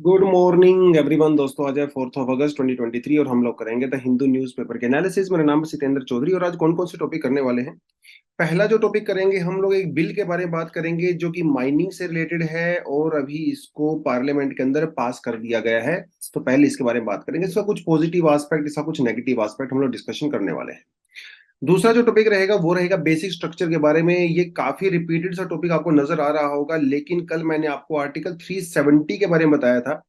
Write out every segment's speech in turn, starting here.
Good morning everyone दोस्तों। आज है 4 अगस्त 2023 और हम लोग करेंगे द हिंदू न्यूज़पेपर के एनालिसिस। मेरा नाम है सितेंद्र चौधरी और आज कौन कौन से टॉपिक करने वाले हैं। पहला जो टॉपिक करेंगे हम लोग एक बिल के बारे में बात करेंगे जो कि माइनिंग से रिलेटेड है और अभी इसको पार्लियामेंट के अंदर पास कर दिया गया है। तो पहले इसके बारे में बात करेंगे, इसका कुछ पॉजिटिव एस्पेक्ट, इसका कुछ नेगेटिव एस्पेक्ट हम लोग डिस्कशन करने वाले हैं। दूसरा जो टॉपिक रहेगा वो रहेगा बेसिक स्ट्रक्चर के बारे में। ये काफी रिपीटेड सा टॉपिक आपको नजर आ रहा होगा, लेकिन कल मैंने आपको आर्टिकल 370 के बारे में बताया था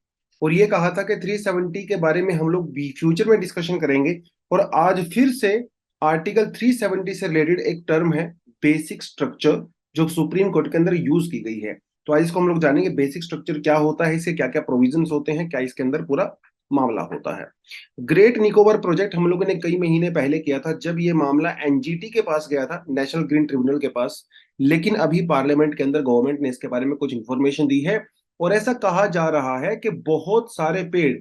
और ये कहा था कि 370 के बारे में हम लोग फ्यूचर में डिस्कशन करेंगे। और आज फिर से आर्टिकल 370 से रिलेटेड एक टर्म है बेसिक स्ट्रक्चर, जो सुप्रीम कोर्ट के अंदर यूज की गई है। तो आज इसको हम लोग जानेंगे बेसिक स्ट्रक्चर क्या होता है, इससे क्या क्या प्रोविजंस होते हैं, क्या इसके अंदर पूरा मामला होता है। ग्रेट निकोबार प्रोजेक्ट हम लोगों ने कई महीने पहले किया था, जब ये मामला एनजीटी के पास गया था, नेशनल ग्रीन ट्रिब्यूनल के पास। लेकिन अभी पार्लियामेंट के अंदर गवर्नमेंट ने इसके बारे में कुछ इंफॉर्मेशन दी है और ऐसा कहा जा रहा है कि बहुत सारे पेड़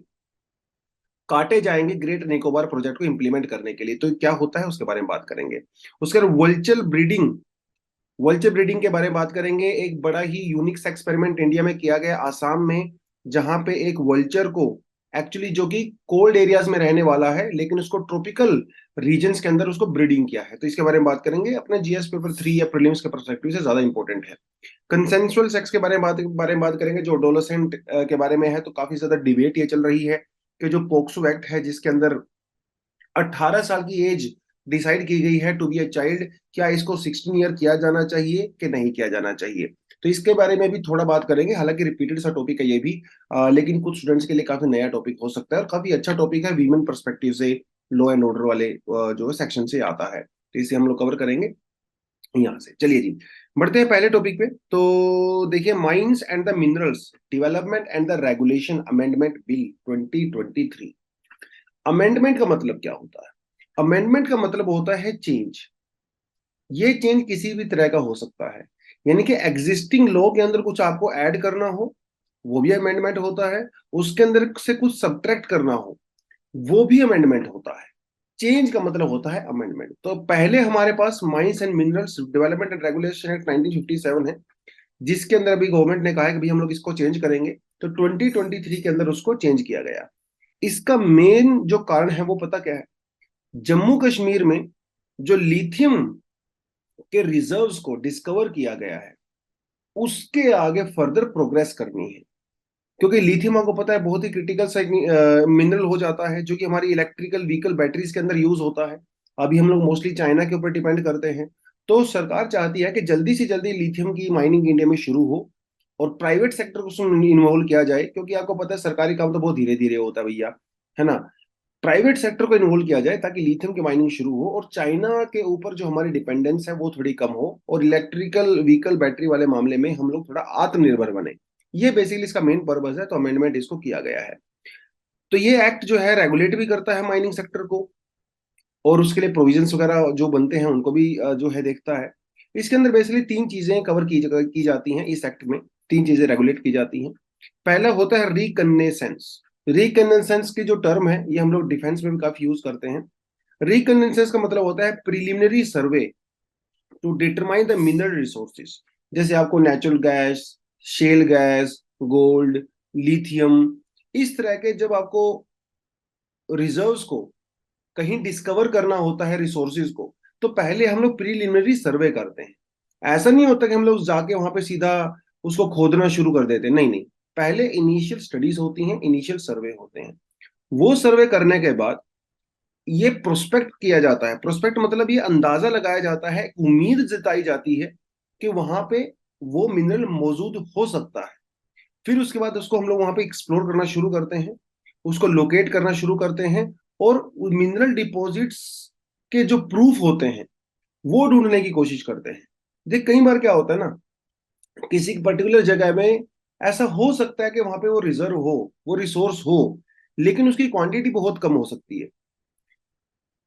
काटे जाएंगे ग्रेट निकोबार प्रोजेक्ट को इंप्लीमेंट करने के लिए। तो क्या होता है उसके बारे में बात करेंगे। उसके बाद वल्चर ब्रीडिंग के बारे में बात करेंगे। एक बड़ा ही यूनिक एक्सपेरिमेंट इंडिया में किया गया आसाम में, जहां पे एक वल्चर को एक्चुअली जो कि कोल्ड एरियाज में रहने वाला है, लेकिन उसको ट्रॉपिकल रीजन्स के अंदर उसको ब्रीडिंग किया है। तो इसके बारे में बात करेंगे। अपने जीएस पेपर 3 या प्रीलिम्स के परस्पेक्टिव से ज्यादा इंपॉर्टेंट है। कंसेंसुअल सेक्स के बारे में बात करेंगे, जो एडोलेसेंट के बारे में है। तो काफी ज्यादा डिबेट ये चल रही है कि जो पोक्सो एक्ट है, जिसके अंदर 18 साल की एज डिसाइड की गई है टू बी अ चाइल्ड, क्या इसको 16 ईयर किया जाना चाहिए कि नहीं किया जाना चाहिए। तो इसके बारे में भी थोड़ा बात करेंगे। हालांकि रिपीटेड सा टॉपिक है ये भी, लेकिन कुछ स्टूडेंट्स के लिए काफी नया टॉपिक हो सकता है और काफी अच्छा टॉपिक है। वीमेन पर्सपेक्टिव से लॉ एंड ऑर्डर वाले जो सेक्शन से आता है, तो इसे हम लोग कवर करेंगे यहाँ से। चलिए जी, बढ़ते हैं पहले टॉपिक पे। तो देखिए, mines and the minerals development and the regulation amendment bill 2023। Amendment का मतलब क्या होता है? अमेंडमेंट का मतलब होता है चेंज। ये चेंज किसी भी तरह का हो सकता है, यानी कि एग्जिस्टिंग लॉ के अंदर कुछ आपको ऐड करना हो, वो भी अमेंडमेंट होता है। उसके अंदर से कुछ सब्ट्रैक्ट करना हो, वो भी अमेंडमेंट होता है। चेंज का मतलब होता है अमेंडमेंट। तो पहले हमारे पास mines and minerals development and regulation act 1957 है, जिसके अंदर अभी गवर्नमेंट ने कहा है कि भाई हम लोग इसको चेंज करेंगे। तो 2023 के अंदर उसको चेंज किया गया। इसका मेन जो कारण है वो पता क्या है? जम्मू कश्मीर में जो लिथियम के रिजर्व्स को डिस्कवर किया गया है, उसके आगे फर्दर प्रोग्रेस करनी है। क्योंकि लिथियम आपको पता है बहुत ही क्रिटिकल सा मिनरल हो जाता है, जो कि हमारी इलेक्ट्रिकल व्हीकल बैटरीज के अंदर यूज होता है। अभी हम लोग मोस्टली चाइना के ऊपर डिपेंड करते हैं। तो सरकार चाहती है कि जल्दी से जल्दी लिथियम की माइनिंग इंडिया में शुरू हो और प्राइवेट सेक्टर को उसमें इन्वॉल्व किया जाए, क्योंकि आपको पता है सरकारी काम तो बहुत धीरे धीरे होता है भैया, है ना। प्राइवेट सेक्टर को इन्वॉल्व किया जाए ताकि लिथियम की माइनिंग शुरू हो और चाइना के ऊपर जो हमारी डिपेंडेंस है वो थोड़ी कम हो और इलेक्ट्रिकल व्हीकल बैटरी वाले मामले में हम लोग थोड़ा आत्मनिर्भर बने। ये बेसिकली इसका मेन पर्पस है। तो अमेंडमेंट इसको किया गया है। तो ये एक्ट जो है रेगुलेट भी करता है माइनिंग सेक्टर को और उसके लिए प्रोविजंस वगैरह जो बनते हैं उनको भी जो है देखता है। इसके अंदर बेसिकली तीन चीजें कवर की जाती हैं इस एक्ट में। तीन चीजें रेगुलेट की जाती हैं। पहला होता है रिकन्नेसेंस। रिकन्नेसेंस की जो टर्म है ये हम लोग डिफेंस में भी काफी यूज करते हैं। रिकन्नेसेंस का मतलब होता है preliminary survey to determine the mineral resources. जैसे आपको natural gas, shale gas, gold, lithium, इस तरह के जब आपको रिजर्व्स को कहीं डिस्कवर करना होता है, रिसोर्सेज को, तो पहले हम लोग प्रीलिमिनरी सर्वे करते हैं। ऐसा नहीं होता कि हम लोग जाके वहां पे सीधा उसको खोदना शुरू कर देते हैं, नहीं नहीं। पहले इनिशियल स्टडीज होती हैं, इनिशियल सर्वे होते हैं। वो सर्वे करने के बाद ये प्रोस्पेक्ट किया जाता है। प्रोस्पेक्ट मतलब ये अंदाजा लगाया जाता है, उम्मीद जताई जाती है कि वहां पे वो मिनरल मौजूद हो सकता है। फिर उसके बाद उसको हम लोग वहां पे एक्सप्लोर करना शुरू करते हैं, उसको लोकेट करना शुरू करते हैं और मिनरल डिपॉजिट्स के जो प्रूफ होते हैं वो ढूंढने की कोशिश करते हैं। देख, कई बार क्या होता है ना, किसी पर्टिकुलर जगह में ऐसा हो सकता है कि वहां पे वो रिजर्व हो, वो रिसोर्स हो, लेकिन उसकी क्वांटिटी बहुत कम हो सकती है।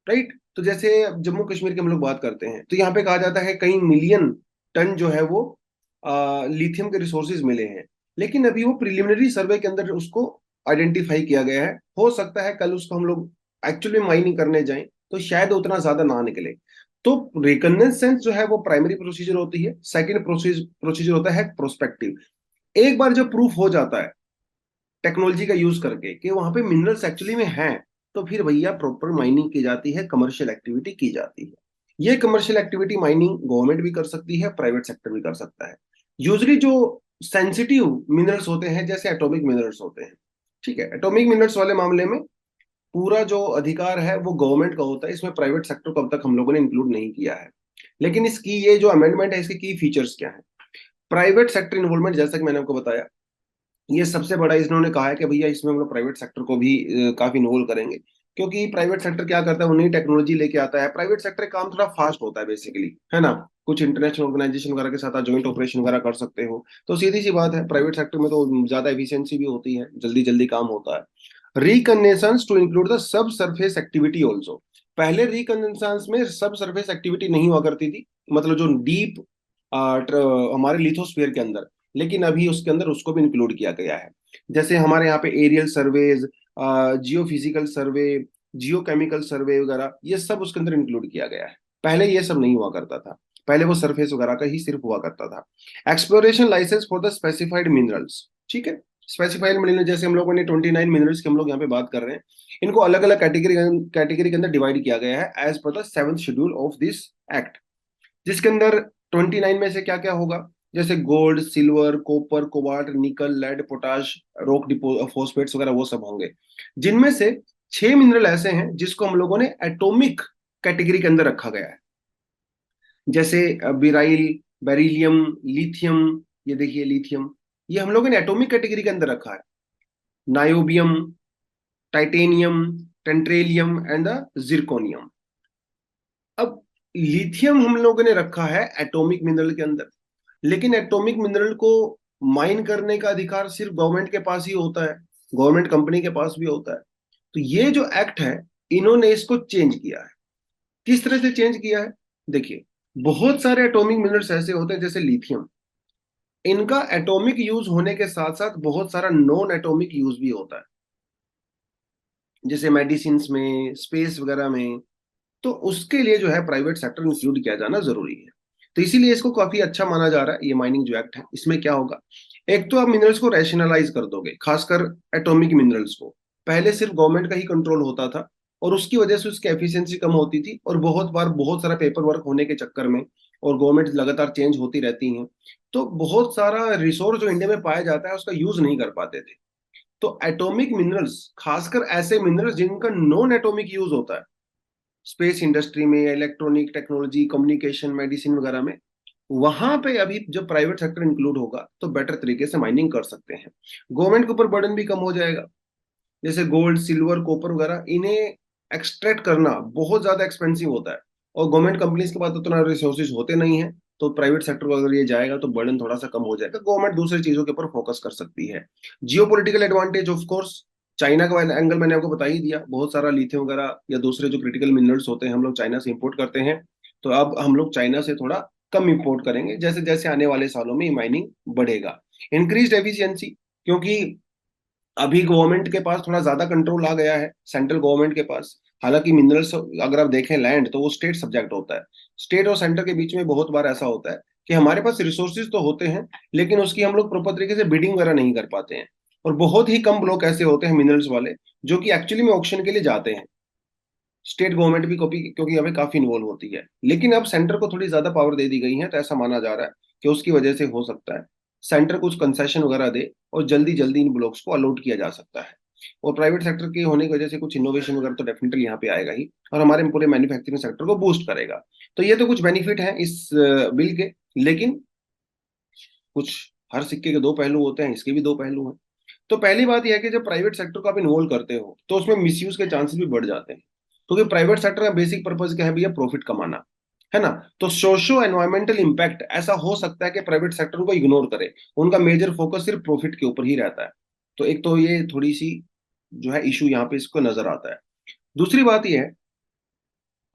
राइट। तो जैसे जम्मू कश्मीर की हम लोग बात करते हैं, तो यहाँ पे कहा जाता है कई मिलियन टन जो है वो लिथियम के रिसोर्सेज मिले हैं। लेकिन अभी वो प्रिलिमिनरी सर्वे के अंदर उसको आइडेंटिफाई किया गया है। हो सकता है कल उसको हम लोग एक्चुअली माइनिंग करने जाएं तो शायद उतना ज्यादा ना निकले। तो रिकन्नेसेंस जो है वो प्राइमरी प्रोसीजर होती है। सेकंड प्रोसीजर होता है प्रोस्पेक्टिव। एक बार जब प्रूफ हो जाता है टेक्नोलॉजी का यूज करके कि वहां पे मिनरल्स एक्चुअली में हैं, तो फिर भैया प्रॉपर माइनिंग की जाती है, कमर्शियल एक्टिविटी की जाती है। ये कमर्शियल एक्टिविटी माइनिंग गवर्नमेंट भी कर सकती है, प्राइवेट सेक्टर भी कर सकता है। यूजली जो सेंसिटिव मिनरल्स होते हैं जैसे एटॉमिक मिनरल्स होते हैं, ठीक है, एटॉमिक मिनरल्स वाले मामले में पूरा जो अधिकार है वो गवर्नमेंट का होता है, इसमें प्राइवेट सेक्टर को अब तक हम लोगों ने इंक्लूड नहीं किया है। लेकिन इसकी ये जो अमेंडमेंट है इसके की फीचर्स क्या है? प्राइवेट सेक्टर इन्वॉल्वमेंट, जैसा कि मैंने आपको बताया, ये सबसे बड़ा इन्होंने कहा है कि भैया इसमें हम लोग प्राइवेट सेक्टर को भी काफी इन्वॉल्व करेंगे। क्योंकि प्राइवेट सेक्टर क्या करता है, वो नई टेक्नोलॉजी लेके आता है। प्राइवेट सेक्टर का काम थोड़ा फास्ट होता है बेसिकली, है ना। कुछ इंटरनेशनल ऑर्गेनाइजेशन वगैरह के साथ आप ज्वाइंट ऑपरेशन वगैरह कर सकते हो, तो सीधी सी बात है प्राइवेट सेक्टर में तो ज्यादा एफिशिएंसी भी होती है, जल्दी जल्दी काम होता है। Reconnaissance to include the sub surface activity also. पहले रिकन्नेसेंस में सब सरफेस एक्टिविटी नहीं हुआ करती थी, मतलब जो डीप हमारे लिथोस्फीयर के अंदर, लेकिन अभी उसके अंदर उसको भी इंक्लूड किया गया है। जैसे हमारे यहाँ पे एरियल सर्वेज, जियो फिजिकल सर्वे, जियो केमिकल सर्वे वगैरह, ये सब उसके अंदर इंक्लूड किया गया है। पहले ये सब नहीं हुआ करता था, पहले वो सरफेस वगैरह का ही सिर्फ हुआ करता था। Exploration licence for the specified minerals, ठीक है। स्पेसिफाइड मिनरल जैसे हम लोगों ने 29 मिनरल्स की हम लोग यहाँ पे बात कर रहे हैं, इनको अलग अलग कैटेगरी कैटेगरी के अंदर डिवाइड किया गया है as per the 7th schedule of this act. जिसके अंदर 29 में से क्या क्या होगा, जैसे gold, silver, copper, cobalt, nickel, lead, potash, rock phosphates वगैरह वो सब होंगे। जिनमें से 6 मिनरल ऐसे हैं जिसको हम लोगों ने एटॉमिक कैटेगरी के अंदर रखा गया है। जैसे बिराइल, बेरिलियम, लिथियम, ये देखिए लिथियम, ये हम लोगों ने एटॉमिक कैटेगरी के अंदर रखा है। Niobium, titanium, tantalum and the zirconium. अब लिथियम हम लोगों ने रखा है एटॉमिक मिनरल के अंदर, लेकिन एटॉमिक मिनरल को माइन करने का अधिकार सिर्फ गवर्नमेंट के पास ही होता है, गवर्नमेंट कंपनी के पास भी होता है। तो ये जो एक्ट है, इन्होंने इसको चेंज किया है। किस तरह से चेंज किया है? देखिए, बहुत सारे एटॉमिक मिनरल्स ऐसे होते हैं जैसे लिथियम, इनका एटॉमिक यूज होने के साथ साथ बहुत सारा नॉन एटॉमिक यूज भी होता है, जैसे मेडिसिन में, स्पेस वगैरह में। तो उसके लिए जो है प्राइवेट सेक्टर इंक्लूड किया जाना जरूरी है। तो इसीलिए इसको काफी अच्छा माना जा रहा है। ये माइनिंग जो एक्ट है, इसमें क्या होगा, एक तो आप मिनरल्स को रैशनलाइज कर दोगे, खासकर एटॉमिक मिनरल्स को। पहले सिर्फ गवर्नमेंट का ही कंट्रोल होता था, और उसकी वजह से उसकी एफिशिएंसी कम होती थी, और बहुत बार बहुत सारा पेपर वर्क होने के चक्कर में, और गवर्नमेंट लगातार चेंज होती रहती हैं, तो बहुत सारा रिसोर्स जो इंडिया में पाया जाता है उसका यूज नहीं कर पाते थे। तो एटॉमिक मिनरल्स, खासकर ऐसे मिनरल्स जिनका नॉन एटॉमिक यूज होता है, स्पेस इंडस्ट्री में, इलेक्ट्रॉनिक टेक्नोलॉजी, कम्युनिकेशन, मेडिसिन वगैरह में, वहां पे अभी जब प्राइवेट सेक्टर इंक्लूड होगा तो बेटर तरीके से माइनिंग कर सकते हैं। गवर्नमेंट के ऊपर बर्डन भी कम हो जाएगा। जैसे गोल्ड, सिल्वर, कॉपर वगैरह, इन्हें एक्सट्रैक्ट करना बहुत ज्यादा एक्सपेंसिव होता है, और गवर्नमेंट कंपनीज के पास उतना रिसोर्सेज होते नहीं है। तो प्राइवेट सेक्टर को अगर ये जाएगा तो बर्डन थोड़ा सा कम हो जाएगा, गवर्नमेंट दूसरी चीजों के ऊपर फोकस कर सकती है। Geo political advantage of course, China का एंगल मैंने आपको बता ही दिया। बहुत सारा लिथियम वगैरह या दूसरे जो क्रिटिकल मिनरल्स होते हैं हम लोग चाइना से इंपोर्ट करते हैं, तो अब हम लोग चाइना से थोड़ा कम इंपोर्ट करेंगे जैसे जैसे आने वाले सालों में माइनिंग बढ़ेगा। इंक्रीज एफिशिएंसी, क्योंकि अभी गवर्नमेंट के पास थोड़ा ज्यादा कंट्रोल आ गया है, सेंट्रल गवर्नमेंट के पास। हालांकि मिनरल्स अगर आप देखें लैंड, तो वो स्टेट सब्जेक्ट होता है। स्टेट और सेंटर के बीच में बहुत बार ऐसा होता है कि हमारे पास रिसोर्सेज तो होते हैं, लेकिन उसकी हम लोग प्रॉपर तरीके से बिडिंग वगैरह नहीं कर पाते हैं। और बहुत ही कम ब्लॉक ऐसे होते हैं मिनरल्स वाले जो कि एक्चुअली में ऑक्शन के लिए जाते हैं। स्टेट गवर्नमेंट भी कॉपी, क्योंकि अभी काफी इन्वॉल्व होती है, लेकिन अब सेंटर को थोड़ी ज्यादा पावर दे दी गई है, तो ऐसा माना जा रहा है कि उसकी वजह से हो सकता है सेंटर कुछ कंसेशन वगैरह दे, और जल्दी जल्दी इन ब्लॉक्स को अलॉट किया जा सकता है। और प्राइवेट सेक्टर के होने की वजह से कुछ इनोवेशन वगैरह तो डेफिनेटली यहाँ पे आएगा ही, और हमारे पूरे मैन्युफैक्चरिंग सेक्टर को बूस्ट करेगा। तो ये तो कुछ बेनिफिट है इस बिल के, लेकिन कुछ, हर सिक्के के दो पहलू होते हैं, इसके भी दो पहलू हैं। तो पहली बात यह है कि जब प्राइवेट सेक्टर को आप इन्वॉल्व करते हो तो उसमें मिसयूज के चांसेस भी बढ़ जाते हैं, क्योंकि प्राइवेट सेक्टर का बेसिक पर्पज क्या है भैया, प्रॉफिट कमाना, है ना। तो सोशो एनवायरमेंटल इंपैक्ट ऐसा हो सकता है कि प्राइवेट सेक्टर को इग्नोर करे, उनका मेजर फोकस सिर्फ प्रॉफिट के ऊपर ही रहता है। तो एक तो ये थोड़ी सी जो है इशू यहाँ पे इसको नजर आता है। दूसरी बात यह है,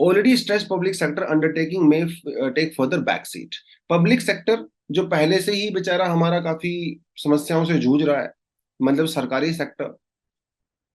already stressed public sector undertaking में take further back seat. Public sector जो पहले से ही बेचारा हमारा काफी समस्याओं से जूझ रहा है, मतलब सरकारी सेक्टर,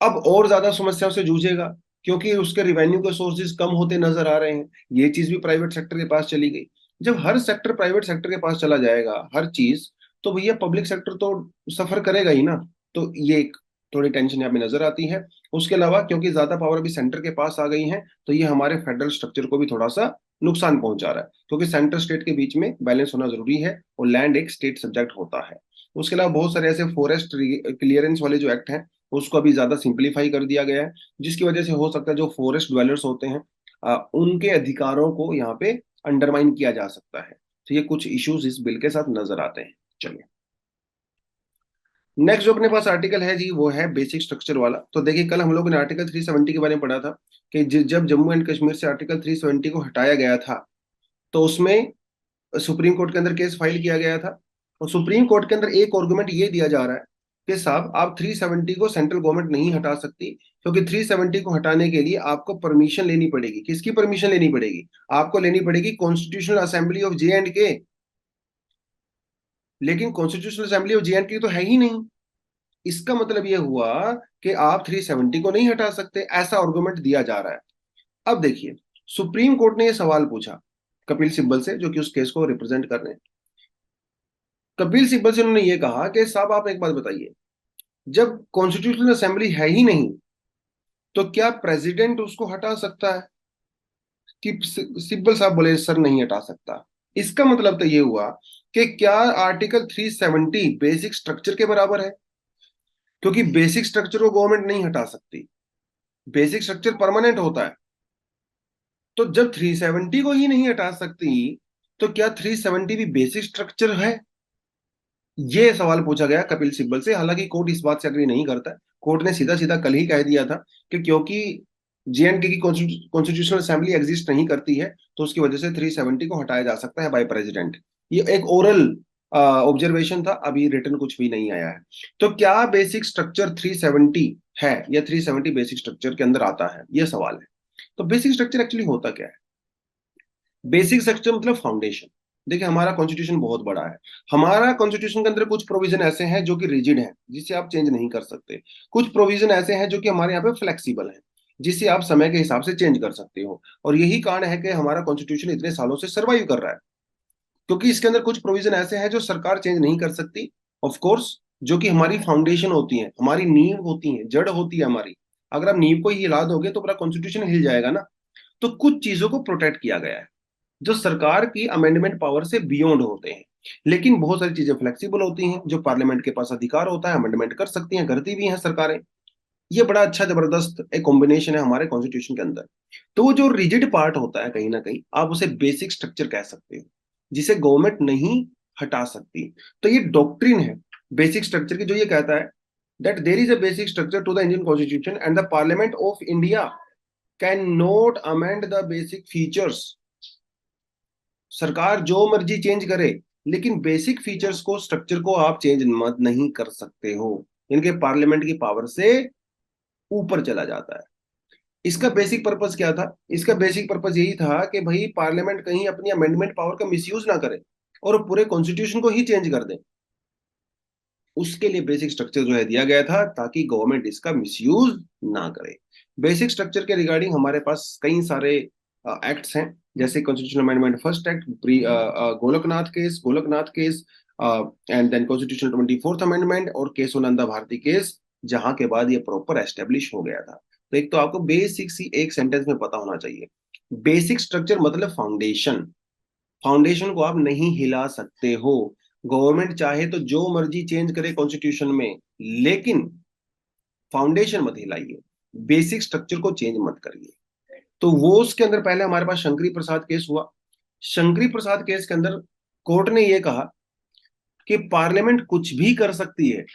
अब और ज्यादा समस्याओं से जूझेगा, क्योंकि उसके रिवेन्यू के सोर्सेज कम होते नजर आ रहे हैं। ये चीज भी प्राइवेट सेक्टर के पास चली गई। जब हर सेक्टर प्राइवेट सेक्टर के पास चला जाएगा हर चीज, तो भैया पब्लिक सेक्टर तो सफर करेगा ही ना। तो ये एक थोड़ी टेंशन यहाँ पे नजर आती है। उसके अलावा क्योंकि ज्यादा पावर अभी सेंटर के पास आ गई है, तो ये हमारे फेडरल स्ट्रक्चर को भी थोड़ा सा नुकसान पहुंचा रहा है, क्योंकि सेंटर स्टेट के बीच में बैलेंस होना जरूरी है और लैंड एक स्टेट सब्जेक्ट होता है। उसके अलावा बहुत सारे ऐसे फॉरेस्ट क्लियरेंस वाले जो एक्ट हैं, उसको अभी ज्यादा सिंप्लीफाई कर दिया गया है, जिसकी वजह से हो सकता है जो फॉरेस्ट ड्वेलर्स होते हैं उनके अधिकारों को यहाँ पे अंडरमाइन किया जा सकता है। तो ये कुछ इश्यूज इस बिल के साथ नजर आते हैं। चलिए, नेक्स्ट जो अपने पास आर्टिकल है जी, वो है बेसिक स्ट्रक्चर वाला। तो देखिए, कल हम लोगों ने आर्टिकल 370 के बारे में पढ़ा था कि जब जम्मू एंड कश्मीर से आर्टिकल 370 को हटाया गया था, तो उसमें सुप्रीम कोर्ट के अंदर केस फाइल किया गया था। और सुप्रीम कोर्ट के अंदर एक आर्गुमेंट ये दिया जा रहा है कि साहब, आप 370 को सेंट्रल गवर्नमेंट नहीं हटा सकती, क्योंकि 370 को हटाने के लिए आपको परमिशन लेनी पड़ेगी। किसकी परमिशन लेनी पड़ेगी? आपको लेनी पड़ेगी constitutional assembly of J and के। लेकिन constitutional assembly of J and के तो है ही नहीं। इसका मतलब यह हुआ कि आप 370 को नहीं हटा सकते, ऐसा आर्गुमेंट दिया जा रहा है। अब देखिए, सुप्रीम कोर्ट ने यह सवाल पूछा कपिल सिब्बल से, जो कि उस केस को रिप्रेजेंट कर रहे हैं। कपिल सिब्बल से उन्होंने ये कहा कि साहब, आप एक बात बताइए, जब कॉन्स्टिट्यूशनल असेंबली है ही नहीं, तो क्या प्रेसिडेंट उसको हटा सकता है? कि सिब्बल साहब बोले सर नहीं हटा सकता। इसका मतलब तो ये हुआ कि क्या आर्टिकल 370 बेसिक स्ट्रक्चर के बराबर है? क्योंकि बेसिक स्ट्रक्चर को गवर्नमेंट नहीं हटा सकती, बेसिक स्ट्रक्चर परमानेंट होता है। तो जब 370 को ही नहीं हटा सकती, तो क्या 370 भी बेसिक स्ट्रक्चर है? ये सवाल पूछा गया कपिल सिब्बल से। हालांकि कोर्ट इस बात से अग्री नहीं करता। कोर्ट ने सीधा सीधा कल ही कह दिया था कि क्योंकि जेएंडके की कॉन्स्टिट्यूशनल असेंबली एग्जिस्ट नहीं करती है, तो उसकी वजह से 370 को हटाया जा सकता है बाय प्रेसिडेंट। ये एक ओरल ऑब्जर्वेशन था, अभी रिटर्न कुछ भी नहीं आया है। तो क्या बेसिक स्ट्रक्चर 370 है, या 370 बेसिक स्ट्रक्चर के अंदर आता है, ये सवाल है। तो बेसिक स्ट्रक्चर एक्चुअली होता क्या है? बेसिक स्ट्रक्चर मतलब फाउंडेशन। देखिए, हमारा कॉन्स्टिट्यूशन बहुत बड़ा है। हमारा कॉन्स्टिट्यूशन के अंदर कुछ प्रोविजन ऐसे हैं जो कि रिजिड हैं, जिसे आप चेंज नहीं कर सकते। कुछ प्रोविजन ऐसे हैं जो कि हमारे यहाँ पे फ्लेक्सिबल हैं, जिसे आप समय के हिसाब से चेंज कर सकते हो। और यही कारण है कि हमारा कॉन्स्टिट्यूशन इतने सालों से सर्वाइव कर रहा है, क्योंकि इसके अंदर कुछ प्रोविजन ऐसे हैं जो सरकार चेंज नहीं कर सकती। ऑफ कोर्स, जो कि हमारी फाउंडेशन होती है, हमारी नींव होती है, जड़ होती है हमारी। अगर आप नींव को ही हिला दोगे तो पूरा कॉन्स्टिट्यूशन हिल जाएगा ना। तो कुछ चीजों को प्रोटेक्ट किया गया है जो सरकार की अमेंडमेंट पावर से बियॉन्ड होते हैं। लेकिन बहुत सारी चीजें फ्लेक्सिबल होती हैं, जो पार्लियामेंट के पास अधिकार होता है, अमेंडमेंट कर सकती हैं, करती भी हैं सरकारें। ये बड़ा अच्छा जबरदस्त एक कॉम्बिनेशन है हमारे कॉन्स्टिट्यूशन के अंदर। तो वो जो रिजिड पार्ट होता है, कहीं ना कहीं आप उसे बेसिक स्ट्रक्चर कह सकते हो, जिसे गवर्नमेंट नहीं हटा सकती। तो ये डॉक्ट्रिन है बेसिक स्ट्रक्चर की, जो ये कहता है that there is a basic structure to the Indian Constitution and the Parliament of India cannot amend the basic features। सरकार जो मर्जी चेंज करे, लेकिन बेसिक फीचर्स को, स्ट्रक्चर को आप चेंज मत नहीं कर सकते हो। इनके पार्लियामेंट की पावर से ऊपर चला जाता है। इसका बेसिक पर्पस क्या था? इसका बेसिक पर्पस यही था कि भाई पार्लियामेंट कहीं अपनी अमेंडमेंट पावर का मिसयूज ना करे और पूरे कॉन्स्टिट्यूशन को ही चेंज कर दे। उसके लिए बेसिक स्ट्रक्चर जो है दिया गया था, ताकि गवर्नमेंट इसका मिसयूज ना करे। बेसिक स्ट्रक्चर के रिगार्डिंग हमारे पास कई सारे एक्ट्स हैं, जैसे constitution amendment first act, Golaknath case and then constitution 24th amendment और केशवानंदा भारती केस, जहां के बाद ये प्रॉपर एस्टेब्लिश हो गया था। तो एक तो आपको बेसिक सी एक सेंटेंस में पता होना चाहिए, बेसिक स्ट्रक्चर मतलब फाउंडेशन। फाउंडेशन को आप नहीं हिला सकते हो। गवर्नमेंट चाहे तो जो मर्जी चेंज करे कॉन्स्टिट्यूशन में, लेकिन फाउंडेशन मत हिलाइए, बेसिक स्ट्रक्चर को चेंज मत करिए। तो वो उसके अंदर पहले हमारे पास शंकरी प्रसाद केस हुआ। शंकरी प्रसाद केस के अंदर कोर्ट ने यह कहा कि पार्लियामेंट कुछ भी कर सकती है,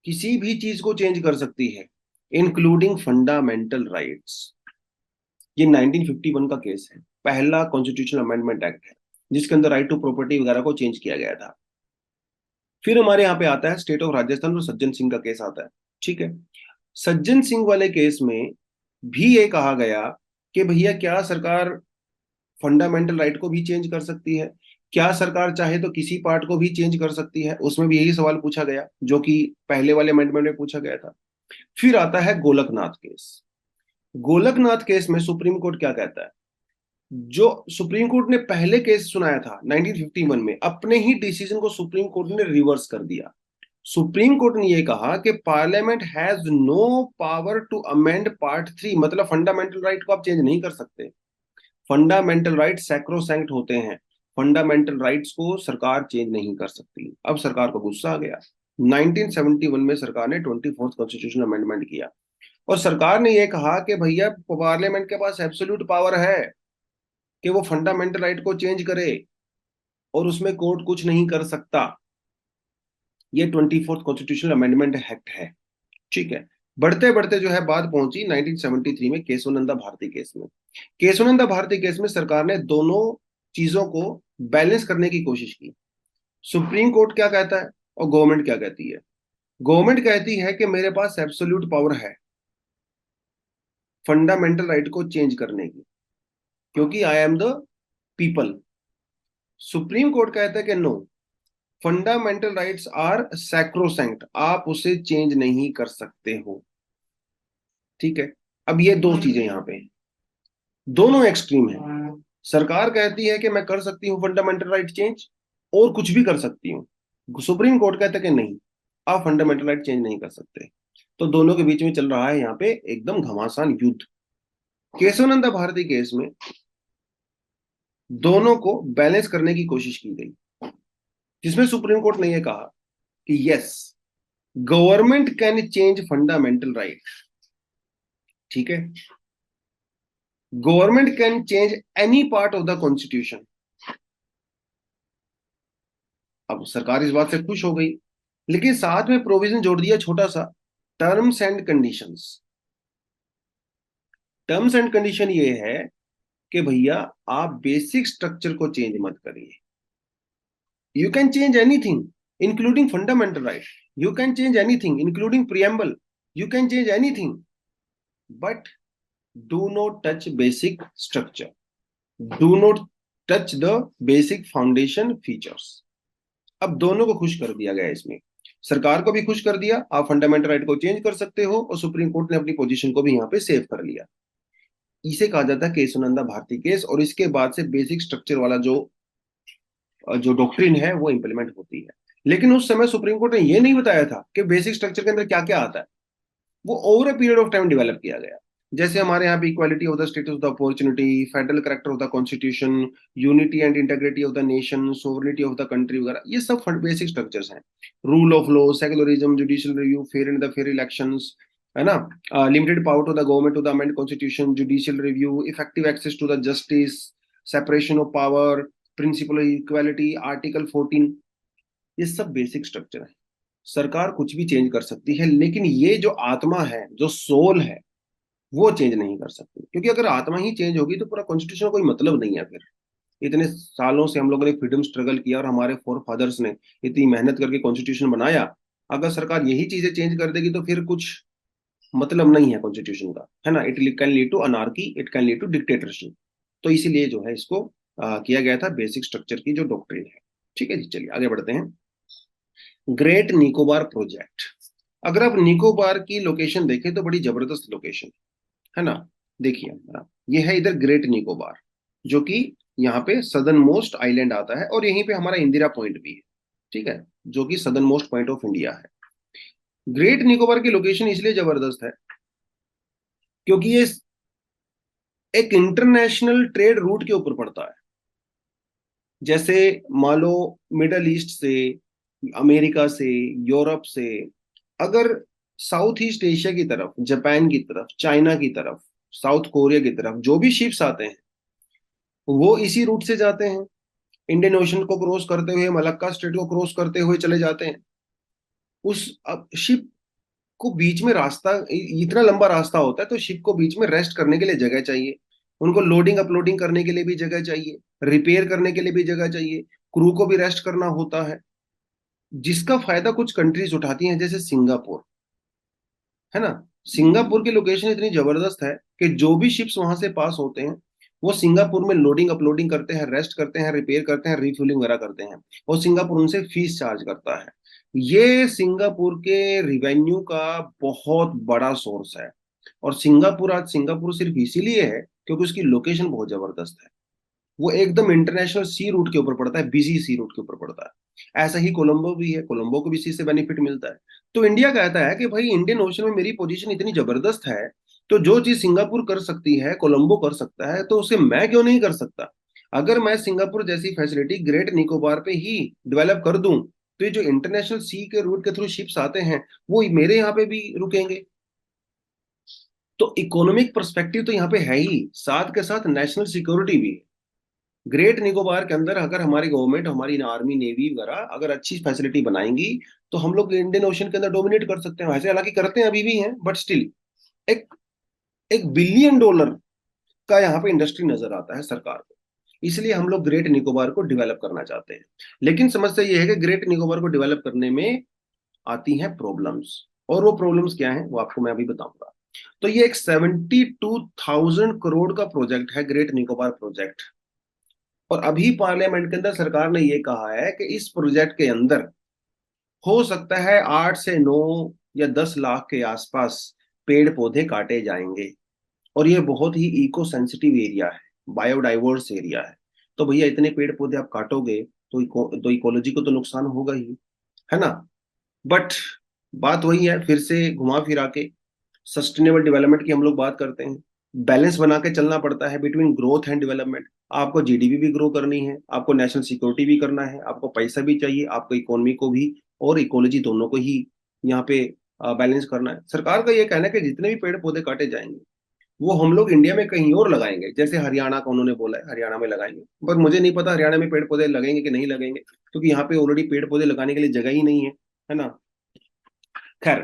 किसी भी चीज को चेंज कर सकती है, इंक्लूडिंग फंडामेंटल राइट्स। ये 1951 का केस है, पहला कॉन्स्टिट्यूशनल अमेंडमेंट एक्ट है, जिसके अंदर राइट टू प्रॉपर्टी वगैरह को चेंज किया गया था। फिर हमारे यहाँ पे आता है स्टेट ऑफ राजस्थान और सज्जन सिंह का केस आता है। ठीक है, सज्जन सिंह वाले केस में भी ये कहा गया कि भैया, क्या सरकार फंडामेंटल राइट को भी चेंज कर सकती है? क्या सरकार चाहे तो किसी पार्ट को भी चेंज कर सकती है? उसमें भी यही सवाल पूछा गया, जो कि पहले वाले अमेंडमेंट में पूछा गया था। फिर आता है गोलकनाथ केस। गोलकनाथ केस में सुप्रीम कोर्ट क्या कहता है? जो सुप्रीम कोर्ट ने पहले केस सुनाया था 1951 में, अपने ही डिसीजन को सुप्रीम कोर्ट ने रिवर्स कर दिया। सुप्रीम कोर्ट ने ये कहा कि parliament has no power to amend part 3, मतलब फंडामेंटल राइट को आप चेंज नहीं कर सकते। फंडामेंटल राइट सैक्रोसैंक्ट होते हैं, फंडामेंटल राइट्स को सरकार चेंज नहीं कर सकती। अब सरकार को गुस्सा आ गया। 1971 में सरकार ने 24th कॉन्स्टिट्यूशन अमेंडमेंट किया और सरकार ने यह कहा कि भैया पार्लियामेंट के पास एब्सोल्यूट पावर है कि वो फंडामेंटल राइट को चेंज करे और उसमें कोर्ट कुछ नहीं कर सकता। ये 24th कॉन्स्टिट्यूशनल अमेंडमेंट एक्ट है। ठीक है, बढ़ते बढ़ते जो है बात पहुंची 1973 में केशवानंदा भारती केस में। केशवानंदा भारती केस में सरकार ने दोनों चीजों को बैलेंस करने की कोशिश की। सुप्रीम कोर्ट क्या कहता है और गवर्नमेंट क्या कहती है? गवर्नमेंट कहती है कि मेरे पास एब्सोल्यूट पावर है फंडामेंटल राइट को चेंज करने की, क्योंकि I am the people. Supreme Court कहता है कि no, fundamental rights are sacrosanct, आप उसे चेंज नहीं कर सकते हो। ठीक है, अब ये दो चीजें यहां पे हैं, दोनों एक्सट्रीम है। सरकार कहती है कि मैं कर सकती हूँ फंडामेंटल राइट चेंज और कुछ भी कर सकती हूँ, सुप्रीम कोर्ट कहता है कि नहीं, आप फंडामेंटल राइट चेंज नहीं कर सकते। तो दोनों के बीच में चल रहा है यहाँ पे एकदम घमासान युद्ध। केशवानंदा भारती केस में दोनों को बैलेंस करने की कोशिश की गई, जिसमें सुप्रीम कोर्ट ने यह कहा कि yes, government can change fundamental right. ठीक है, government can change any part of the constitution. अब सरकार इस बात से खुश हो गई, लेकिन साथ में प्रोविजन जोड़ दिया छोटा सा, terms and conditions. Terms and condition ये है कि भैया आप बेसिक स्ट्रक्चर को चेंज मत करिए। You can change anything including fundamental right, you can change anything including preamble, you can change anything, but do not touch basic structure, do not touch the basic foundation features. अब दोनों को खुश कर दिया गया इसमें, सरकार को भी खुश कर दिया, आप फंडामेंटल राइट को चेंज कर सकते हो, और सुप्रीम कोर्ट ने अपनी पोजीशन को भी यहाँ पे सेव कर लिया। इसे कहा जाता है केशवानंदा भारती केस, और इसके बाद से बेसिक स्ट्रक्चर वाला जो जो डॉक्ट्रिन है वो इंप्लीमेंट होती है। लेकिन उस समय सुप्रीम कोर्ट ने ये नहीं बताया था कि बेसिक स्ट्रक्चर के अंदर क्या क्या आता है, वो over a period of time develop किया गया। जैसे हमारे यहाँ पे equality of the status of the opportunity, federal character of the constitution, unity and integrity of the nation, sovereignty of the country वगैरह, ये सब बेसिक स्ट्रक्चर्स हैं। Rule of law, secularism, judicial review, fair and the fair elections, है ना, limited power to the government to the amend constitution, judicial review, effective access to the justice, separation of power, principle of equality, article 14, ये सब basic structure है। सरकार कुछ भी change कर सकती है, लेकिन ये जो आत्मा है, जो सोल है, वो चेंज नहीं कर सकती, क्योंकि अगर आत्मा ही चेंज होगी तो पूरा कॉन्स्टिट्यूशन कोई मतलब नहीं है फिर। इतने सालों से हम लोगों ने फ्रीडम स्ट्रगल किया और हमारे फोर फादर्स ने इतनी मेहनत करके कॉन्स्टिट्यूशन बनाया, अगर सरकार यही चीजें चेंज कर देगी तो फिर कुछ मतलब नहीं है कॉन्स्टिट्यूशन का, है ना। It can lead to anarchy, it can lead to dictatorship. तो इसीलिए जो है इसको किया गया था बेसिक स्ट्रक्चर की जो डॉक्ट्रिन है। ठीक है जी, चलिए आगे बढ़ते हैं। Great Nicobar project. अगर आप निकोबार की लोकेशन देखें तो बड़ी जबरदस्त लोकेशन है ना। देखिए ये है इधर ग्रेट निकोबार, जो कि यहाँ पे सदर्न मोस्ट आइलैंड आता है, और यहीं पे हमारा इंदिरा पॉइंट भी है। ठीक है, जो कि southern most point of India है। ग्रेट निकोबार की लोकेशन इसलिए जबरदस्त है क्योंकि ये एक इंटरनेशनल ट्रेड रूट के ऊपर पड़ता है। जैसे मान लो मिडल ईस्ट से, अमेरिका से, यूरोप से, अगर साउथ ईस्ट एशिया की तरफ, जापान की तरफ, चाइना की तरफ, साउथ कोरिया की तरफ जो भी शिप्स आते हैं वो इसी रूट से जाते हैं। इंडियन ओशन को क्रॉस करते हुए, मलक्का स्ट्रेट को क्रॉस करते हुए चले जाते हैं। उस शिप को बीच में रास्ता, इतना लंबा रास्ता होता है तो शिप को बीच में रेस्ट करने के लिए जगह चाहिए, उनको लोडिंग अपलोडिंग करने के लिए भी जगह चाहिए, रिपेयर करने के लिए भी जगह चाहिए, क्रू को भी रेस्ट करना होता है, जिसका फायदा कुछ कंट्रीज उठाती हैं, जैसे सिंगापुर, है ना। सिंगापुर की लोकेशन इतनी जबरदस्त है कि जो भी शिप्स वहां से पास होते हैं वो सिंगापुर में लोडिंग अपलोडिंग करते हैं, रेस्ट करते हैं, रिपेयर करते हैं, रिफ्यूलिंग वगैरह करते हैं, और सिंगापुर उनसे फीस चार्ज करता है। ये सिंगापुर के रिवेन्यू का बहुत बड़ा सोर्स है। और सिंगापुर आज सिंगापुर सिर्फ इसीलिए है क्योंकि उसकी लोकेशन बहुत जबरदस्त है। वो एकदम इंटरनेशनल सी रूट के ऊपर पड़ता है, बिजी सी रूट के ऊपर पड़ता है। ऐसा ही कोलंबो भी है, कोलंबो को भी इसी से बेनिफिट मिलता है। तो इंडिया कहता है कि भाई इंडियन ओशन में मेरी पोजीशन इतनी जबरदस्त है, तो जो चीज सिंगापुर कर सकती है, कोलंबो कर सकता है, तो उसे मैं क्यों नहीं कर सकता। अगर मैं सिंगापुर जैसी फैसिलिटी ग्रेट निकोबार पे ही डेवलप कर दूं, तो ये जो इंटरनेशनल सी के रूट के थ्रू शिप्स आते हैं, वो मेरे यहाँ पे भी रुकेंगे। तो इकोनॉमिक पर्सपेक्टिव तो यहाँ पे है ही, साथ के साथ नेशनल सिक्योरिटी भी है। ग्रेट निकोबार के अंदर अगर हमारी गवर्नमेंट, हमारी आर्मी नेवी वगैरह अगर अच्छी फैसिलिटी बनाएंगी, तो हम लोग इंडियन ओशन के अंदर डोमिनेट कर सकते हैं। वैसे हालांकि करते हैं, अभी भी हैं, बट स्टिल एक एक बिलियन डॉलर का यहाँ पे इंडस्ट्री नजर आता है सरकार को। इसलिए हम लोग ग्रेट निकोबार को डेवलप करना चाहते हैं। लेकिन समस्या ये है कि ग्रेट निकोबार को डेवलप करने में आती हैं प्रॉब्लम्स। और वो प्रॉब्लम्स क्या हैं, वो आपको मैं अभी बताऊंगा। तो ये एक 72,000 करोड़ का प्रोजेक्ट है, ग्रेट निकोबार प्रोजेक्ट। और अभी पार्लियामेंट के अंदर सरकार ने ये कहा है कि इस प्रोजेक्ट के अंदर हो सकता है 8 से 9 या 10 लाख के आसपास पेड़ पौधे काटे जाएंगे। और ये बहुत ही इको सेंसिटिव एरिया है, बायोडाइवर्स एरिया है। तो भैया इतने पेड़ पौधे आप काटोगे तो इकोलॉजी को तो नुकसान होगा ही, है ना। बट बात वही है, फिर से घुमा फिरा के सस्टेनेबल डेवलपमेंट की हम लोग बात करते हैं। बैलेंस बना के चलना पड़ता है बिटवीन ग्रोथ एंड डेवलपमेंट। आपको जीडीपी भी ग्रो करनी है, आपको नेशनल सिक्योरिटी भी करना है, आपको पैसा भी चाहिए, आपको इकोनॉमी को भी और इकोलॉजी दोनों को ही यहाँ पे बैलेंस करना है। सरकार का ये कहना है कि जितने भी पेड़ पौधे काटे जाएंगे, वो हम लोग इंडिया में कहीं और लगाएंगे। जैसे हरियाणा का उन्होंने बोला है, हरियाणा में लगाएंगे। पर मुझे नहीं पता हरियाणा में पेड़ पौधे लगेंगे कि नहीं लगेंगे, क्योंकि यहाँ पे ऑलरेडी पेड़ पौधे लगाने के लिए जगह ही नहीं है ना। खैर,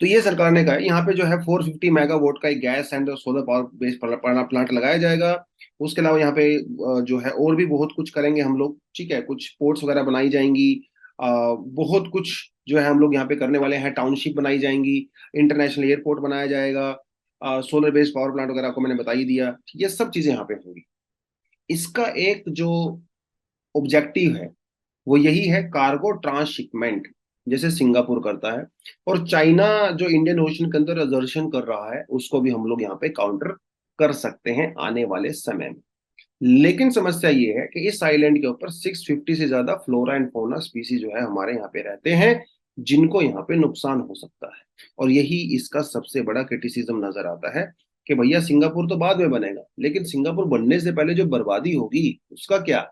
तो ये सरकार ने कहा है यहाँ पे जो है 450 मेगावाट का एक gas and solar power based plant लगाया जाएगा। उसके अलावा यहाँ पे जो है और भी बहुत कुछ करेंगे हम लोग, ठीक है। कुछ पोर्ट्स वगैरह बनाई जाएंगी, बहुत कुछ जो है हम लोग यहाँ पे करने वाले हैं। टाउनशिप बनाई जाएंगी, इंटरनेशनल एयरपोर्ट बनाया जाएगा, सोलर बेस्ड पावर प्लांट वगैरह को मैंने बता ही दिया। ये सब चीजें यहाँ पे होंगी। इसका एक जो ऑब्जेक्टिव है, वो यही है, कार्गो ट्रांसशिपमेंट जैसे सिंगापुर करता है। और चाइना जो इंडियन ओशन के अंदर एक्सर्शन कर रहा है, उसको भी हम लोग यहाँ पे काउंटर कर सकते हैं आने वाले समय में। लेकिन समस्या ये है कि इस आइलैंड के ऊपर 650 से ज्यादा फ्लोरा एंड फौना स्पीसीज जो है हमारे यहाँ पे रहते हैं, जिनको यहाँ पे नुकसान हो सकता है। और यही इसका सबसे बड़ा क्रिटिसिज्म नजर आता है कि भैया सिंगापुर तो बाद में बनेगा, लेकिन सिंगापुर बनने से पहले जो बर्बादी होगी उसका क्या।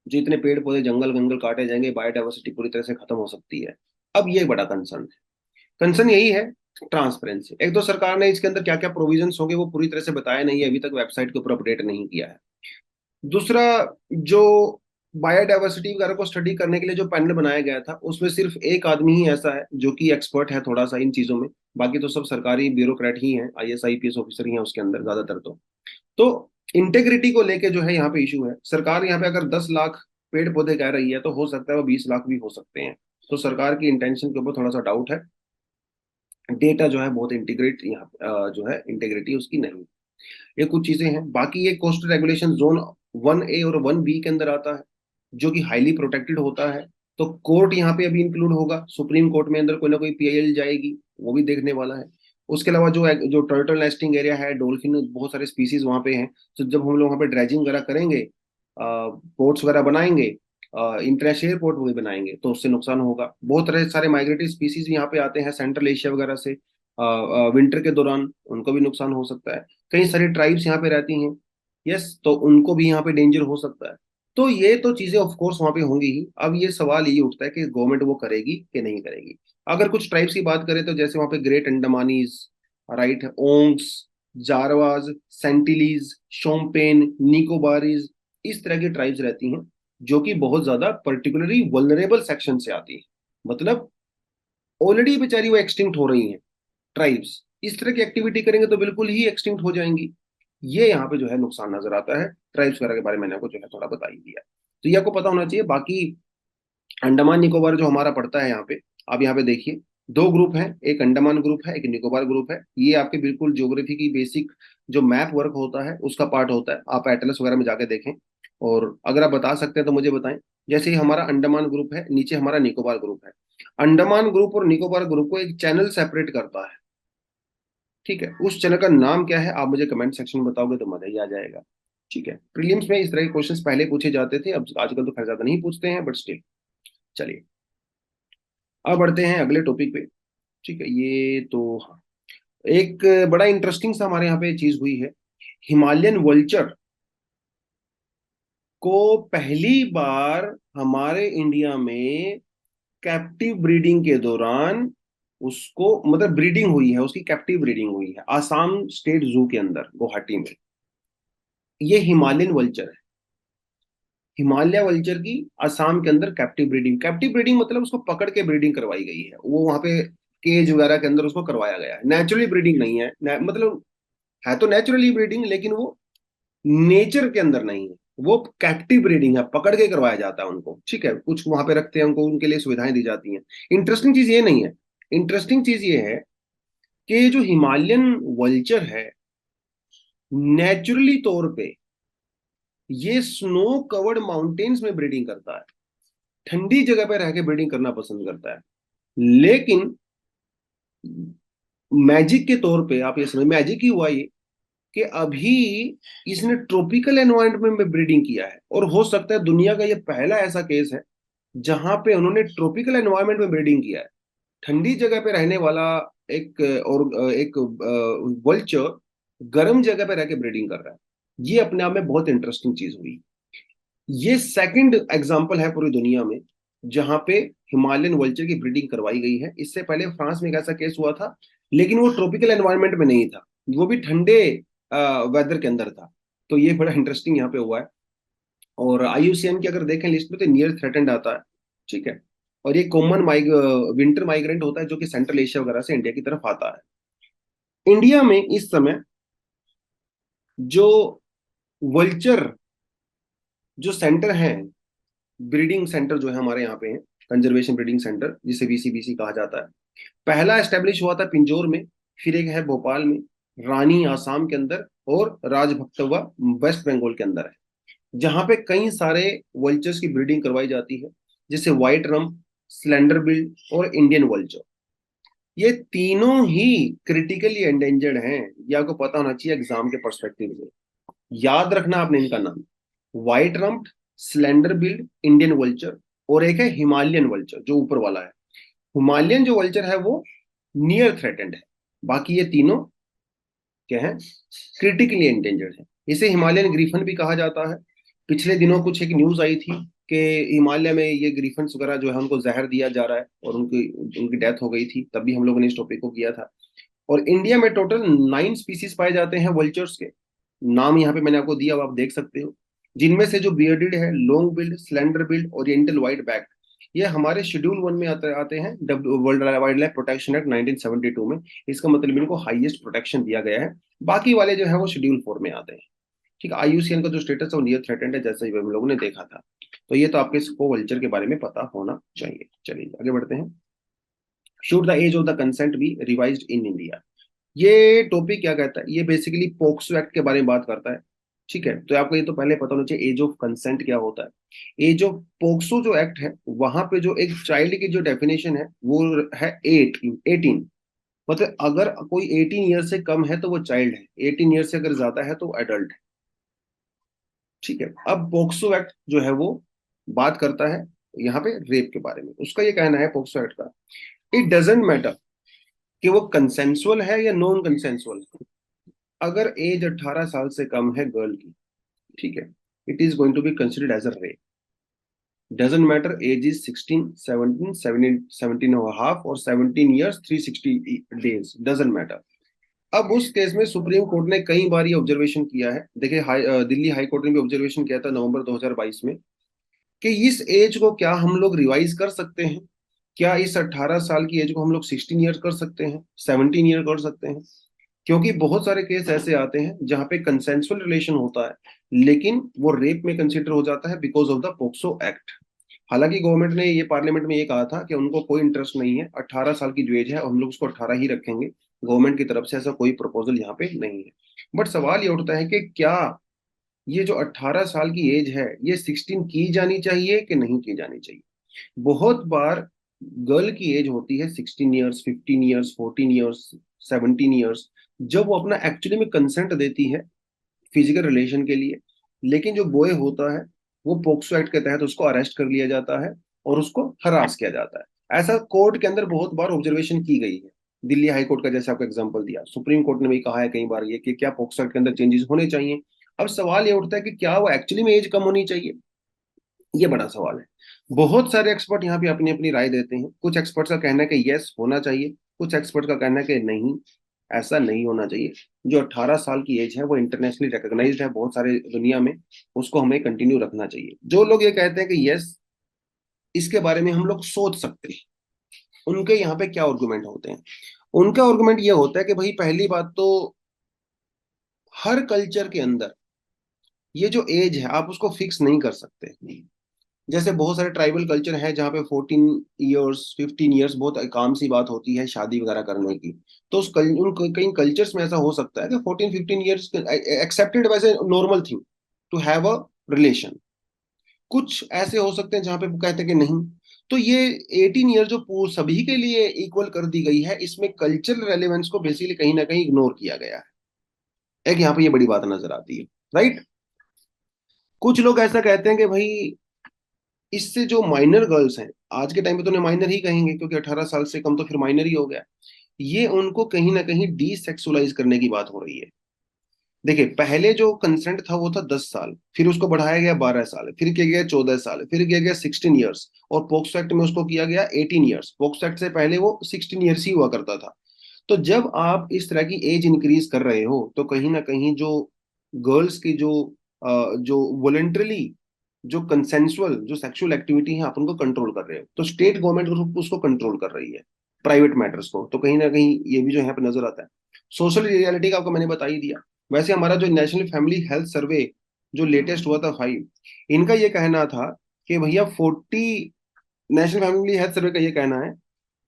जो इतने पेड़ पौधे जंगल वंगल काटे जाएंगे, बायोडाइवर्सिटी पूरी तरह से खत्म हो सकती है। अब ये बड़ा कंसर्न है। कंसर्न यही है, ट्रांसपेरेंसी। एक तो सरकार ने इसके अंदर क्या क्या प्रोविजंस होंगे वो पूरी तरह से बताया नहीं है, अभी तक वेबसाइट के ऊपर अपडेट नहीं किया है। दूसरा, जो बायोडाइवर्सिटी वगैरह को स्टडी करने के लिए जो पैनल बनाया गया था, उसमें सिर्फ एक आदमी ही ऐसा है जो कि एक्सपर्ट है थोड़ा सा इन चीजों में। बाकी तो सब सरकारी ब्यूरोक्रेट ही हैं, आईएएस आईपीएस ऑफिसर ही हैं उसके अंदर ज्यादातर। तो इंटेग्रिटी को लेके जो है यहाँ पे इशू है। सरकार यहाँ पे अगर 10 लाख पेड़ पौधे कह रही है, तो हो सकता है वो 20 लाख भी हो सकते हैं। तो सरकार की इंटेंशन के ऊपर थोड़ा सा डाउट है। डेटा जो है बहुत इंटीग्रेट यहाँ जो है इंटेग्रिटी उसकी नहीं। ये कुछ चीजें हैं। बाकी ये कोस्टल रेगुलेशन जोन 1A और 1B के अंदर आता है, जो कि हाईली प्रोटेक्टेड होता है। तो कोर्ट यहाँ पे अभी इंक्लूड होगा, सुप्रीम कोर्ट में अंदर कोई ना कोई पीआईएल जाएगी, वो भी देखने वाला है। उसके अलावा जो जो टर्टल नेस्टिंग एरिया है, डॉल्फिन, बहुत सारे स्पीसीज वहाँ पे हैं। तो जब हम लोग वहाँ पे ड्रेजिंग वगैरह करेंगे, पोर्ट्स वगैरह बनाएंगे, इंटरनेशनल एयरपोर्ट भी बनाएंगे, तो उससे नुकसान होगा। बहुत तरह सारे माइग्रेटरी स्पीसीज यहाँ पे आते हैं सेंट्रल एशिया वगैरह से, विंटर के दौरान उनको भी नुकसान हो सकता है। कई सारी ट्राइब्स यहाँ पे रहती हैं, यस, तो उनको भी यहाँ पे डेंजर हो सकता है। तो ये तो चीजें ऑफ कोर्स वहां पे होंगी ही। अब ये सवाल ये उठता है कि गवर्नमेंट वो करेगी कि नहीं करेगी। अगर कुछ ट्राइब्स की बात करें, तो जैसे वहां पे ग्रेट अंडमानीज, राइट, ओंग्स, जारवाज, सेंटिलीज, शोम्पेन, निकोबारीज, इस तरह की ट्राइब्स रहती हैं, जो कि बहुत ज्यादा पर्टिकुलरली वल्नरेबल सेक्शन से आती है। मतलब ऑलरेडी बेचारी वो एक्सटिंक्ट हो रही हैं ट्राइब्स। इस तरह की एक्टिविटी करेंगे तो बिल्कुल ही एक्सटिंक्ट हो जाएंगी। ये यहाँ पे जो है नुकसान नजर आता है। ट्राइब्स वगैरह के बारे में मैंने आपको जो है थोड़ा बता ही दिया। तो ये आपको पता होना चाहिए। बाकी अंडमान निकोबार जो हमारा पड़ता है यहाँ पे, आप यहाँ पे देखिए, दो ग्रुप हैं, एक अंडमान ग्रुप है, एक निकोबार ग्रुप है। ये आपके बिल्कुल ज्योग्राफी की बेसिक जो मैप वर्क होता है उसका पार्ट होता है। आप एटलस वगैरह में जाके देखें, और अगर आप बता सकते हैं तो मुझे बताएं। जैसे ही हमारा अंडमान ग्रुप है, नीचे हमारा निकोबार ग्रुप है। अंडमान ग्रुप और निकोबार ग्रुप को एक चैनल सेपरेट करता है, ठीक है। उस चैनल का नाम क्या है, आप मुझे कमेंट सेक्शन में बताओगे तो मजा ही आ जाएगा। ठीक है, प्रीलिम्स में इस तरह के क्वेश्चंस पहले पूछे जाते थे, अब आजकल तो खैर ज्यादा नहीं पूछते हैं, बट स्टिल। चलिए अब बढ़ते हैं अगले टॉपिक पे। ठीक है, ये तो हाँ, एक बड़ा इंटरेस्टिंग सा हमारे यहाँ पे चीज हुई है। हिमालयन वल्चर को पहली बार हमारे इंडिया में कैप्टिव ब्रीडिंग के दौरान उसको मतलब ब्रीडिंग हुई है, उसकी कैप्टिव ब्रीडिंग हुई है आसाम स्टेट जू के अंदर गुवाहाटी में। ये हिमालयन वल्चर है। हिमालय वल्चर की आसाम के अंदर कैप्टिव ब्रीडिंग मतलब उसको पकड़ के ब्रीडिंग करवाई गई है, वो वहां पे केज वगैरह के अंदर उसको करवाया गया है। नेचुरली ब्रीडिंग नहीं है, मतलब है तो नेचुरली ब्रीडिंग, लेकिन वो नेचर के अंदर नहीं है, वो कैप्टिव ब्रीडिंग है, पकड़ के करवाया जाता है उनको। ठीक है, कुछ वहां पे रखते हैं उनको, उनके लिए सुविधाएं दी जाती हैं। इंटरेस्टिंग चीज ये नहीं है, इंटरेस्टिंग चीज ये है कि ये जो हिमालयन वल्चर है, नेचुरली तौर पे ये स्नो कवर्ड माउंटेन्स में ब्रीडिंग करता है, ठंडी जगह पे रह के ब्रीडिंग करना पसंद करता है। लेकिन मैजिक के तौर पे आप ये समझ, मैजिक ही हुआ ये कि अभी इसने ट्रॉपिकल एनवायरनमेंट में ब्रीडिंग किया है, और हो सकता है दुनिया का ये पहला ऐसा केस है जहां पे उन्होंने ट्रॉपिकल एनवायरनमेंट में ब्रीडिंग किया है। ठंडी जगह पे रहने वाला एक वल्चर गर्म जगह पे रह के ब्रीडिंग कर रहा है। ये अपने आप में बहुत इंटरेस्टिंग चीज हुई। ये सेकंड एग्जांपल है पूरी दुनिया में जहां पे हिमालयन वल्चर की ब्रीडिंग करवाई गई है। इससे पहले फ्रांस में एक ऐसा केस हुआ था, लेकिन वो ट्रॉपिकल एनवायरनमेंट में नहीं था, वो भी ठंडे वेदर के अंदर था। तो ये बड़ा इंटरेस्टिंग यहाँ पे हुआ है। और आईयूसीएन की अगर देखें लिस्ट में तो नियर थ्रेटेंड आता है। ठीक है, और ये कॉमन विंटर माइग्रेंट होता है जो कि सेंट्रल एशिया वगैरह से इंडिया की तरफ आता है। इंडिया में इस समय जो वल्चर जो सेंटर है, ब्रीडिंग सेंटर जो है हमारे यहाँ पे है, कंजर्वेशन ब्रीडिंग सेंटर जिसे वीसीबीसी कहा जाता है। पहला एस्टेब्लिश हुआ था पिंजौर में, फिर एक है भोपाल में, रानी आसाम के अंदर, और राजभक्तवा वेस्ट बंगाल के अंदर है, जहां पे कई सारे वल्चर्स की ब्रीडिंग करवाई जाती है, जैसे व्हाइट रम, स्लेंडर बिल्ड और इंडियन वल्चर। ये तीनों ही क्रिटिकली एंडेंजर्ड हैं, ये आपको पता होना चाहिए एग्जाम के पर्सपेक्टिव से। याद रखना आपने इनका नाम, white rump, slender billed, Indian vulture, और एक है हिमालयन वल्चर जो ऊपर वाला है। हिमालयन जो वल्चर है वो नियर थ्रेटेंड है, बाकी ये तीनों क्या है, क्रिटिकली एंडेंजर्ड है। इसे हिमालयन ग्रीफन भी कहा जाता है। पिछले दिनों कुछ एक न्यूज आई थी कि हिमालय में ये ग्रीफन्स वगैरह जो है उनको जहर दिया जा रहा है, और उनकी उनकी डेथ हो गई थी, तब भी हम लोगों ने इस टॉपिक को किया था। और इंडिया में टोटल 9 स्पीसीज पाए जाते हैं वल्चर्स के। नाम यहाँ पे मैंने आपको दिया, अब आप देख सकते हो, जिनमें से जो बियर्डेड है, long build, slender billed, oriental white back, ये हमारे शेड्यूल 1 में आते हैं world wild life protection act 1972 में। इसका मतलब इनको हाईएस्ट प्रोटेक्शन दिया गया है। बाकी वाले जो है वो शेड्यूल 4 में आते हैं। ठीक है, आईयूसीएन का जो स्टेटस है वो नियर थ्रेटेंड है, जैसा हम लोगों ने देखा था। तो ये तो आपके इसको वल्चर के बारे में पता होना चाहिए। चलिए आगे बढ़ते हैं। Should the age of the consent be revised in India? ये टॉपिक क्या कहता है, ये बेसिकली पोक्सो एक्ट के बारे में बात करता है। ठीक है, तो आपको ये तो पहले पता होना चाहिए एज ऑफ कंसेंट क्या होता है। एज ऑफ पोक्सो जो एक्ट है, वहां पे जो एक चाइल्ड की जो डेफिनेशन है वो है 18। मतलब अगर कोई 18 ईयर से कम है तो वो चाइल्ड है, 18 ईयर से अगर ज्यादा है तो एडल्ट है। ठीक है, अब पोक्सो एक्ट जो है वो बात करता है यहाँ पे रेप के बारे में। उसका ये कहना है पोक्सो एक्ट का, इट डजेंट मैटर कि वो कंसेंसुअल है या नॉन कंसेंसुअल है, अगर एज 18 साल से कम है गर्ल की, ठीक है, it is going to be considered as a rape. Doesn't matter age is 16, 17, 17 और हाफ, और 17 ईयर्स 360 डेज, डजेंट मैटर। अब उस केस में सुप्रीम कोर्ट ने कई बार ये ऑब्जर्वेशन किया है। देखिए दिल्ली हाई कोर्ट ने भी ऑब्जर्वेशन किया था नवंबर 2022 में, कि इस एज को क्या हम लोग रिवाइज कर सकते हैं? क्या इस 18 साल की एज को हम लोग 16 ईयर कर सकते हैं, 17 ईयर कर सकते हैं? क्योंकि बहुत सारे केस ऐसे आते हैं जहां पे कंसेंसुअल रिलेशन होता है, लेकिन वो रेप में कंसिडर हो जाता है because of the POCSO act. हालांकि गवर्नमेंट ने ये पार्लियामेंट में ये कहा था कि उनको कोई इंटरेस्ट नहीं है, 18 साल की जो एज है हम लोग उसको 18 ही रखेंगे। गवर्नमेंट की तरफ से ऐसा कोई प्रपोजल यहाँ पे नहीं है। बट सवाल ये उठता है कि क्या ये जो 18 साल की एज है ये 16 की जानी चाहिए कि नहीं की जानी चाहिए? बहुत बार गर्ल की एज होती है 16 ईयर्स, 15 ईयर्स, 14 ईयर्स, 17 ईयर्स, जब वो अपना एक्चुअली में कंसेंट देती है फिजिकल रिलेशन के लिए, लेकिन जो बॉय होता है वो पोक्सो एक्ट के तहत उसको अरेस्ट कर लिया जाता है और उसको हरास किया जाता है। ऐसा कोर्ट के अंदर बहुत बार ऑब्जर्वेशन की गई है। दिल्ली हाई कोर्ट का जैसे आपको एग्जांपल दिया, सुप्रीम कोर्ट ने भी कहा है कई बार ये कि क्या पोक्सो एक्ट के अंदर चेंजेस होने चाहिए। अब सवाल ये उठता है कि क्या वो एक्चुअली में एज कम होनी चाहिए, ये बड़ा सवाल है। बहुत सारे एक्सपर्ट यहाँ पे अपनी अपनी राय देते हैं। कुछ एक्सपर्ट्स का कहना है कि यस होना चाहिए, कुछ एक्सपर्ट का कहना है कि नहीं, ऐसा नहीं होना चाहिए। जो 18 साल की एज है वो इंटरनेशनली रिकॉग्नाइज्ड है बहुत सारे दुनिया में, उसको हमें कंटिन्यू रखना चाहिए। जो लोग ये कहते हैं कि यस इसके बारे में हम लोग सोच सकते हैं, उनके यहाँ पे क्या आर्गुमेंट होते हैं। उनका आर्गुमेंट ये होता है कि भाई पहली बात तो हर कल्चर के अंदर ये जो एज है आप उसको फिक्स नहीं कर सकते। जैसे बहुत सारे ट्राइबल कल्चर है जहाँ पे 14 ईयर्स 15 ईयर्स बहुत काम सी बात होती है शादी वगैरह करने की। तो उन कई कल्चर्स में ऐसा हो सकता है कि 14 15 ईयर्स एक्सेप्टेड वैसे normal thing to have a relation. कुछ ऐसे हो सकते हैं जहाँ पे वो कहते हैं कि नहीं। तो ये 18 ईयर जो सभी के लिए इक्वल कर दी गई है, इसमें कल्चरल रेलेवेंस को बेसिकली कहीं ना कहीं इग्नोर किया गया है। एक यहाँ पे ये बड़ी बात नजर आती है, राइट। कुछ लोग ऐसा कहते हैं कि भाई इससे जो माइनर गर्ल्स हैं, आज के टाइम पे तो उन्हें माइनर ही कहेंगे क्योंकि 18 साल से कम तो फिर माइनर ही हो गया, ये उनको कहीं ना कहीं डीसेक्सुअलाइज करने की बात हो रही है। देखिए पहले जो कंसेंट था वो था 10 साल, फिर उसको बढ़ाया गया 12 साल, फिर किया गया 14 साल, फिर किया गया 16 ईयर्स, और पोक्सो एक्ट में उसको किया गया 18 ईयर्स। पोक्सो एक्ट से पहले वो 16 ईयर्स ही हुआ करता था। तो जब आप इस तरह की एज इंक्रीज कर रहे हो तो कहीं ना कहीं जो गर्ल्स की जो वॉलेंटरली जो कंसेंसुअल जो सेक्सुअल एक्टिविटी है आप उनको कंट्रोल कर रहे हो, तो स्टेट गवर्नमेंट उसको कंट्रोल कर रही है प्राइवेट मैटर्स को। तो कहीं ना कहीं ये भी जो यहाँ पे नजर आता है। सोशल रियलिटी का आपको मैंने बता ही दिया। वैसे हमारा जो नेशनल फैमिली हेल्थ सर्वे जो लेटेस्ट हुआ था 5, इनका ये कहना था कि भैया 40, नेशनल फैमिली हेल्थ सर्वे का ये कहना है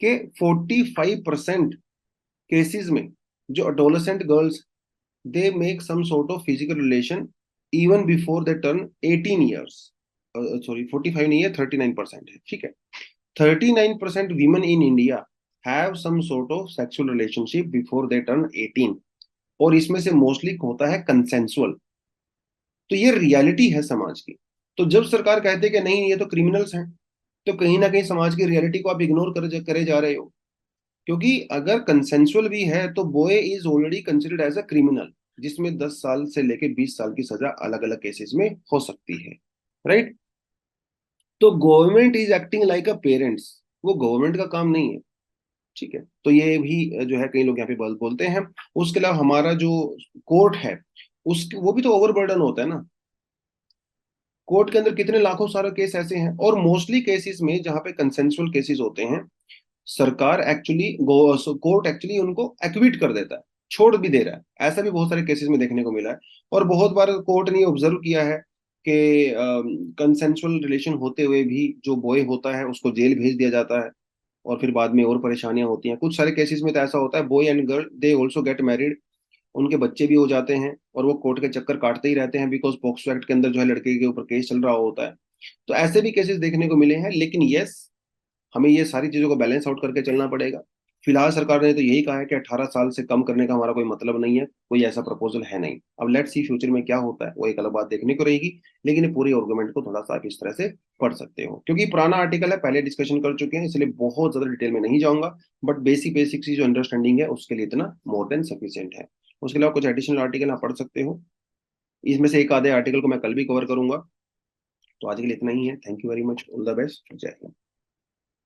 कि 45% केसेस में जो adolescent girls they make some sort of physical relation even before they turn 18 years. Sorry 45 नहीं है, 39% है, ठीक है। 39% women in India have some sort of sexual relationship before they turn 18, और इसमें से मोस्टली होता है कंसेंसुअल। तो ये रियलिटी है समाज की। तो जब सरकार कहते हैं कि नहीं ये तो क्रिमिनल्स हैं, तो कहीं ना कहीं समाज की रियलिटी को आप इग्नोर करे जा रहे हो। क्योंकि अगर कंसेंसुअल भी है तो boy is already considered as a criminal, जिसमें 10 साल से लेकर 20 साल की सजा अलग अलग केसेस में हो सकती है, राइट। तो government is acting like a parents, वो गवर्नमेंट का काम नहीं है, ठीक है। तो ये भी जो है कई लोग यहाँ पे बोलते हैं। उसके अलावा हमारा जो कोर्ट है उस वो भी तो ओवरबर्डन होता है ना। कोर्ट के अंदर कितने लाखों सारे केस ऐसे हैं, और मोस्टली केसेस में जहाँ पे कंसेंसुअल केसेस होते हैं सरकार एक्चुअली कोर्ट एक्चुअली उनको एक्विट कर देता है, छोड़ भी दे रहा है। ऐसा भी बहुत सारे केसेस में देखने को मिला है। और बहुत बार कोर्ट ने ऑब्जर्व किया है कि कंसेंसुअल रिलेशन होते हुए भी जो बॉय होता है उसको जेल भेज दिया जाता है, और फिर बाद में और परेशानियां होती हैं। कुछ सारे केसेस में तो ऐसा होता है boy and girl they also get married, उनके बच्चे भी हो जाते हैं, और वो कोर्ट के चक्कर काटते ही रहते हैं बिकॉज पॉक्सो एक्ट के अंदर जो है लड़के के ऊपर केस चल रहा होता है। तो ऐसे भी केसेस देखने को मिले हैं। लेकिन यस, हमें ये सारी चीजों को बैलेंस आउट करके चलना पड़ेगा। फिलहाल सरकार ने तो यही कहा है कि 18 साल से कम करने का हमारा कोई मतलब नहीं है, कोई ऐसा प्रपोजल है नहीं। अब लेट्स सी फ्यूचर में क्या होता है, वो एक अलग बात देखने को रहेगी। लेकिन ये पूरे आर्गुमेंट को थोड़ा सा आप इस तरह से पढ़ सकते हो, क्योंकि पुराना आर्टिकल है, पहले डिस्कशन कर चुके हैं, इसलिए बहुत ज्यादा डिटेल में नहीं जाऊंगा। बट बेसिक बेसिक सी जो अंडरस्टैंडिंग है उसके लिए इतना मोर देन सफिशियंट है। उसके अलावा कुछ एडिशनल आर्टिकल आप पढ़ सकते हो, इसमें से एक आधे आर्टिकल को मैं कल भी कवर करूंगा। तो आज के लिए इतना ही है। Thank you very much, all the best, जय हिंद।